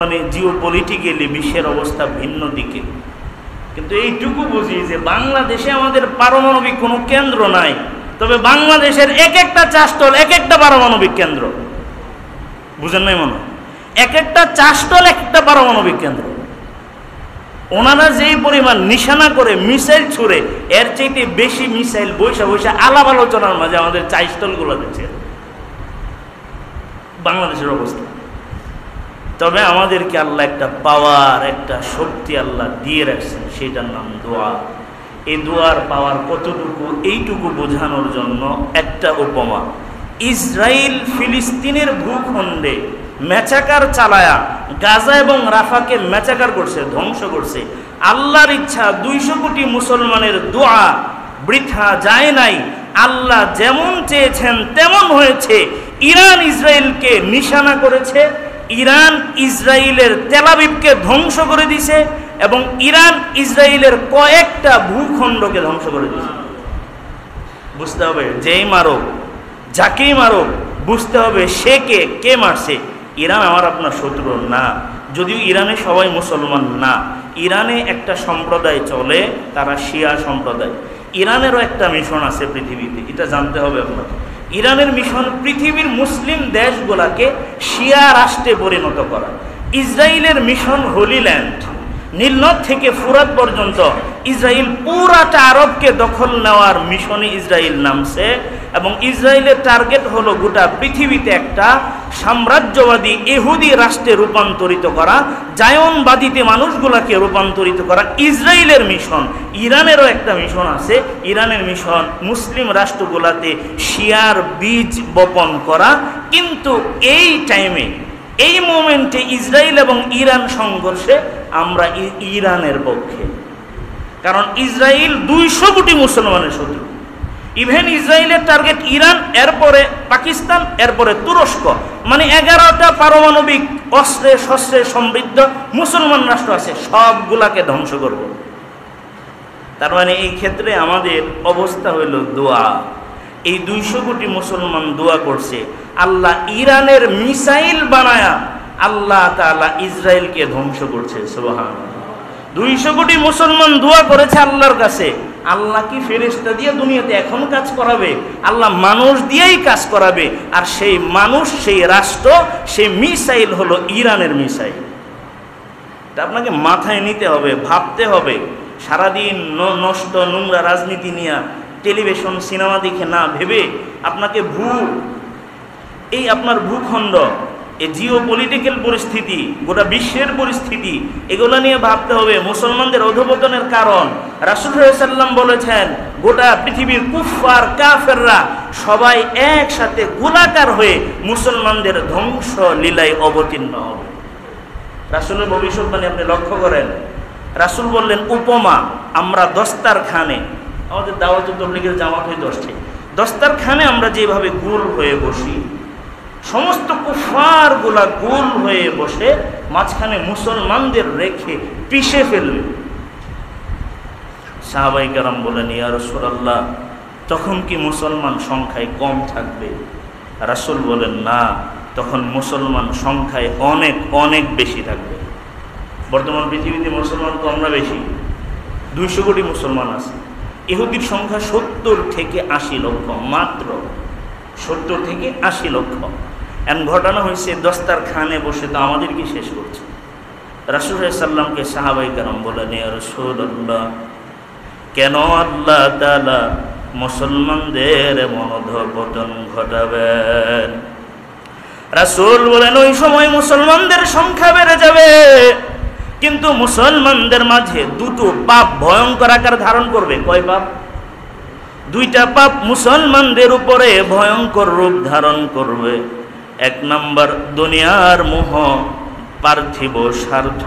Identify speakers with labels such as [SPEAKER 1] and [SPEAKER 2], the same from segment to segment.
[SPEAKER 1] মানে জিওপলিটিক্যালি বিশ্বের অবস্থা ভিন্ন দিকে, কিন্তু এইটুকু বুঝি যে বাংলাদেশে আমাদের পারমাণবিক কোনো কেন্দ্র নাই, তবে বাংলাদেশের এক একটা চাষতল এক একটা পারমাণবিক কেন্দ্র। বুঝেন নাই মনে? এক একটা চাষতল এক একটা পারমাণবিক কেন্দ্র। ওনারা যেই পরিমাণ নিশানা করে মিসাইল ছুড়ে, এর চাইতে বেশি মিসাইল বৈশা বৈশা আলাপ আলোচনার মাঝে আমাদের চাষতলগুলো দিচ্ছে বাংলাদেশের অবস্থা। তবে আমাদেরকে আল্লাহ একটা পাওয়ার, একটা শক্তি আল্লাহ দিয়ে রাখছেন, সেটার নাম দোয়া। এই দোয়ার পাওয়ার কতটুকু, এইটুকু বোঝানোর জন্য একটা উপমা। ইসরায়েল ফিলিস্তিনের ভূখণ্ডে ম্যাচাকার চালায়া গাজা এবং রাফাকে ম্যাচাকার করছে, ধ্বংস করছে। আল্লাহর ইচ্ছা 200 কোটি মুসলমানের দোয়া বৃথা যায় নাই। আল্লাহ যেমন চেয়েছেন তেমন হয়েছে। ইরান ইসরায়েলকে নিশানা করেছে, ইরান ইসরায়েলের তেল আবিবকে ধ্বংস করে দিছে, এবং ইরান ইসরায়েলের কয়েকটা ভূখণ্ডকে ধ্বংস করে দিছে। বুঝতে হবে, যেই মারুক, যাকেই মারুক, বুঝতে হবে সে কে মারছে। ইরান আমার আপনার শত্রু না, যদিও ইরানে সবাই মুসলমান না। ইরানে একটা সম্প্রদায় চলে, তারা শিয়া সম্প্রদায়। ইরানেরও একটা মিশন আছে পৃথিবীতে, এটা জানতে হবে আপনাকে। ইরানের মিশন পৃথিবীর মুসলিম দেশগুলোকে শিয়া রাষ্ট্রে পরিণত করা। ইসরায়েলের মিশন হোলি ল্যান্ড, নীলনদ থেকে ফুরাত পর্যন্ত ইসরায়েল পুরাটা আরবকে দখল নেওয়ার মিশনে ইসরায়েল নামছে, এবং ইসরায়েলের টার্গেট হলো গোটা পৃথিবীতে একটা সাম্রাজ্যবাদী ইহুদি রাষ্ট্রে রূপান্তরিত করা, জায়নবাদীতে মানুষগুলাকে রূপান্তরিত করা। ইসরায়েলের মিশন। ইরানেরও একটা মিশন আছে। ইরানের মিশন মুসলিম রাষ্ট্রগুলাতে শিয়ার বীজ বপন করা। কিন্তু এই টাইমে, এই মোমেন্টে ইসরায়েল এবং ইরান সংঘর্ষে আমরা ইরানের পক্ষে, কারণ ইসরায়েল 200 কোটি মুসলমানের শত্রু। ইভেন ইসরায়েলের টার্গেট ইরান, এরপরে পাকিস্তান, এরপরে তুরস্ক, মানে 11টা পারমাণবিক অস্ত্রে শস্ত্রে সমৃদ্ধ মুসলমান রাষ্ট্র আছে, সবগুলাকে ধ্বংস করব। তার মানে এই ক্ষেত্রে আমাদের অবস্থা হইল দোয়া। এই 200 কোটি মুসলমান দোয়া করছে, আল্লাহ ইরানের মিসাইল বানায়া আল্লাহ তাআলা ইসরায়েলকে ধ্বংস করছে। সুবহানাল্লাহ। 200 কোটি মুসলমান দোয়া করেছে আল্লাহর কাছে। আল্লাহ কি ফেরেশতা দিয়ে দুনিয়াতে এখন কাজ করাবে? আল্লাহ মানুষ দিয়েই কাজ করাবে। আর সেই মানুষ, সেই রাষ্ট্র, সেই মিসাইল হলো ইরানের মিসাইল। এটা আপনাকে মাথায় নিতে হবে, ভাবতে হবে। সারাদিন নষ্ট নোংরা রাজনীতি নিয়ে টেলিভিশন সিনেমা দেখে না ভেবে আপনাকে এই আপনার ভূখণ্ড, এই জিওপলিটিক্যাল পরিস্থিতি, গোটা বিশ্বের পরিস্থিতি, এগুলো নিয়ে ভাবতে হবে। মুসলমানদের অধঃপতনের কারণ রাসূল সাল্লাল্লাহু আলাইহি ওয়াসাল্লাম বলেছেন, গোটা পৃথিবীর কুফফার কাফেররা সবাই একসাথে গোলাকার হয়ে মুসলমানদের ধ্বংস লীলায় অবতীর্ণ হবে। রাসূলের ভবিষ্যৎবাণী আপনি লক্ষ্য করেন। রাসূল বললেন উপমা, আমরা দস্তারখানে, আমাদের দাওয়াতুত তাবলীগের জামাত হয় 10টি, দস্তারখানে আমরা যেভাবে গোল হয়ে বসি, সমস্ত কুফার গুলা গোল হয়ে বসে মাঝখানে মুসলমানদের রেখে পিষে ফেলবে। সাহাবায়ে কেরাম বলেন, ইয়া রাসূলুল্লাহ, তখন কি মুসলমান সংখ্যায় কম থাকবে? রাসূল বলেন, না, তখন মুসলমান সংখ্যায় অনেক অনেক বেশি থাকবে। বর্তমান পৃথিবীতে মুসলমান কম না বেশি? 200 কোটি মুসলমান আছে। ইহুদির সংখ্যা 70 থেকে 80 লক্ষ, মাত্র 70 থেকে 80 লক্ষ। এমন ঘটনা হয়েছে, দস্তারখানে বসে তো আমাদেরকে শেষ করছে। রাসূল সাল্লাল্লাহু আলাইহি ওয়াসাল্লামকে সাহাবায়ে কেরাম বলেন, ইয়া রাসূলুল্লাহ, কেন আল্লাহ তাআলা মুসলমানদের মনোধপতন ঘটাবেন? রাসূল বলেন, ওই সময় মুসলমানদের সংখ্যা বেড়ে যাবে, কিন্তু মুসলমানদের মাঝে দুটো পাপ ভয়ঙ্কর আকার ধারণ করবে। কয় পাপ? 2টা পাপ মুসলমানদের উপরে ভয়ঙ্কর রূপ ধারণ করবে। 1 নম্বর, দুনিয়ার মোহ, পার্থিব স্বার্থ,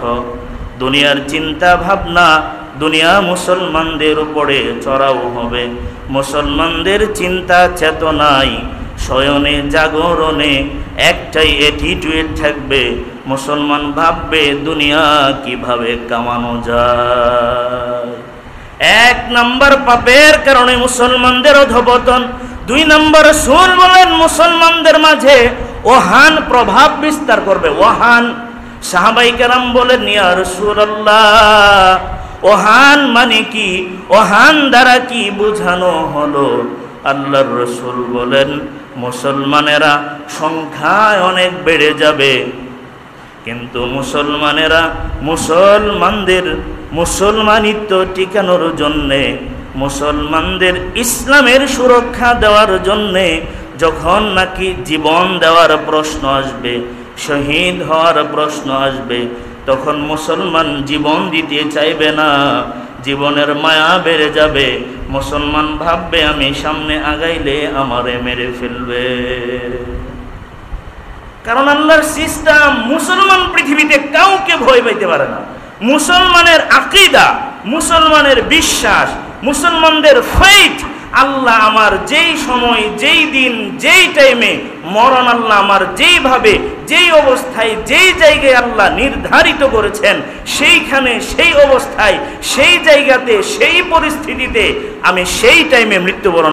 [SPEAKER 1] দুনিয়ার চিন্তা ভাবনা। দুনিয়া মুসলমানদের উপরে চড়াও হবে। মুসলমানদের চিন্তা চেতনায়, শয়নে জাগরণে একটাই অ্যাটিটিউড থাকবে, মুসলমান ভাববে দুনিয়া কিভাবে কামানো যায়। 1 নম্বর পাপের কারণে মুসলমানদের অধঃপতন। 2 নম্বর, রাসূল বলেন মুসলমানদের মাঝে ওহান প্রভাব বিস্তার করবে। ওহান সাহাবায়ে কেরাম বলেন, ইয়া রাসূলুল্লাহ, ওহান মানে কি? ওহান দ্বারা কি বোঝানো হলো? আল্লাহর রাসূল বলেন, মুসলমানেরা সংখ্যায় অনেক বেড়ে যাবে, কিন্তু মুসলমানদের মুসলমানিত্ব টিকানোর জন্যে, মুসলমানদের ইসলামের সুরক্ষা দেওয়ার জন্যে যখন নাকি জীবন দেওয়ার প্রশ্ন আসবে, শহীদ হওয়ার প্রশ্ন আসবে, তখন মুসলমান জীবন দিতে চাইবে না, জীবনের মায়া বেড়ে যাবে। মুসলমান ভাববে আমি সামনে আগাইলে আমারে মেরে ফেলবে। কারণ আল্লাহর সিস্টেম, মুসলমান পৃথিবীতে কাউকে ভয় পাইতে পারে না। মুসলমানের আকীদা, মুসলমানের বিশ্বাস, মুসলমানদের ফেথ, আল্লাহ আমার যেই সময়, যেই দিন, যেই টাইমে মরণ আল্লাহ আমার যেইভাবে, যেই অবস্থায়, যেই জায়গায় আল্লাহ নির্ধারিত করেছেন, সেইখানে, সেই অবস্থায়, সেই জায়গাতে, সেই পরিস্থিতিতে আমি সেই টাইমে মৃত্যুবরণ